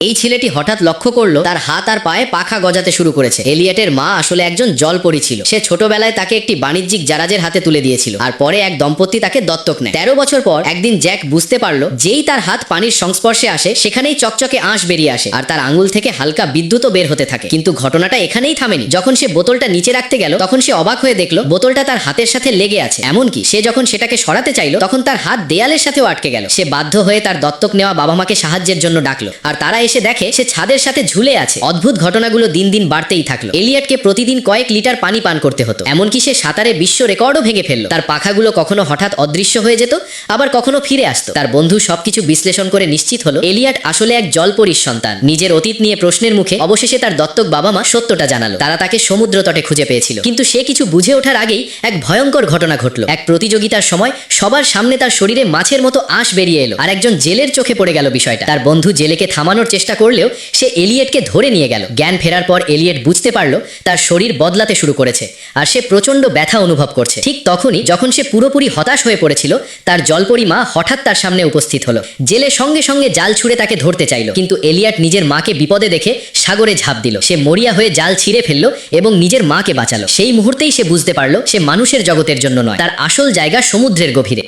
এই ছেলেটি হঠাৎ লক্ষ্য করলো তার হাত আর পায়ে পাখা গজাতে শুরু করেছে। এলিয়টের মা আসলে একজন জলপরী ছিল। সে ছোটবেলায় তাকে একটি বাণিজ্যিক জাহাজের হাতে তুলে দিয়েছিল আর পরে এক দম্পতি তাকে দত্তক নেয়। 13 বছর পর একদিন জ্যাক বুঝতে পারলো যেই তার হাত পানির সংস্পর্শে আসে সেখানেই চকচকে আঁশ বেরিয়ে আসে আর তার আঙুল থেকে হালকা বিদ্যুৎও বের হতে থাকে। কিন্তু ঘটনাটা এখানেই থামেনি। যখন সে বোতলটা নিচে রাখতে গেল তখন সে অবাক হয়ে দেখলো বোতলটা তার হাতের সাথে লেগে আছে। এমনকি সে যখন সেটাকে সরাতে চাইলো তখন তার হাত দেয়ালের সাথেও আটকে গেল। সে বাধ্য হয়ে তার দত্তক নেওয়া বাবা মাকে সাহায্যের জন্য ডাকলো আর তারা এসে দেখে সে ছাদের সাথে ঝুলে আছে। অদ্ভুত ঘটনাগুলো দিন দিন বাড়তেই থাকলো। এলিয়টকে প্রতিদিন কয়েক লিটার পানি পান করতে হতো। এমনকি সে সাঁতারে বিশ্ব রেকর্ডও ভেঙে ফেললো। তার পাখাগুলো কখনো হঠাৎ অদৃশ্য হয়ে যেত, আবার কখনো ফিরে আসতো। তার বন্ধু সবকিছু বিশ্লেষণ করে নিশ্চিত হলো এলিয়ট আসলে এক জলপরীর সন্তান। নিজের অতীত নিয়ে প্রশ্নের মুখে অবশেষে তার দত্তক বাবা মা সত্যটা জানালো। তারা তাকে সমুদ্র তটে খুঁজে পেয়েছিল, কিন্তু সে কিছু বুঝে ওঠার আগেই এক ভয়ঙ্কর ঘটনা ঘটলো। এক প্রতিযোগিতার সময় সবার সামনে তার শরীরে মাছের মতো আঁশ বেরিয়ে এলো আর একজন জেলের চোখে পড়ে গেল বিষয়টা। তার বন্ধু জেলেকে থামানোর চেষ্টা করলেও সে এলিয়টকে ধরে নিয়ে গেল। জ্ঞান ফেরার পর এলিয়ট বুঝতে পারলো তার শরীর বদলাতে শুরু করেছে আর সে প্রচন্ড ব্যথা অনুভব করছে। ঠিক তখনই যখন সে পুরোপুরি হতাশ হয়ে পড়েছিল তার জলপরী মা হঠাৎ তার সামনে উপস্থিত হলো। জেলে সঙ্গে সঙ্গে জাল ছুঁড়ে তাকে ধরতে চাইল, কিন্তু এলিয়ট নিজের মাকে বিপদে দেখে সাগরে ঝাঁপ দিল। সে মরিয়া হয়ে জাল ছিঁড়ে ফেললো এবং নিজের মাকে বাঁচালো। সেই মুহূর্তেই সে বুঝতে পারলো সে মানুষের জগতের জন্য নয়, তার আসল জায়গা সমুদ্রের গভীরে।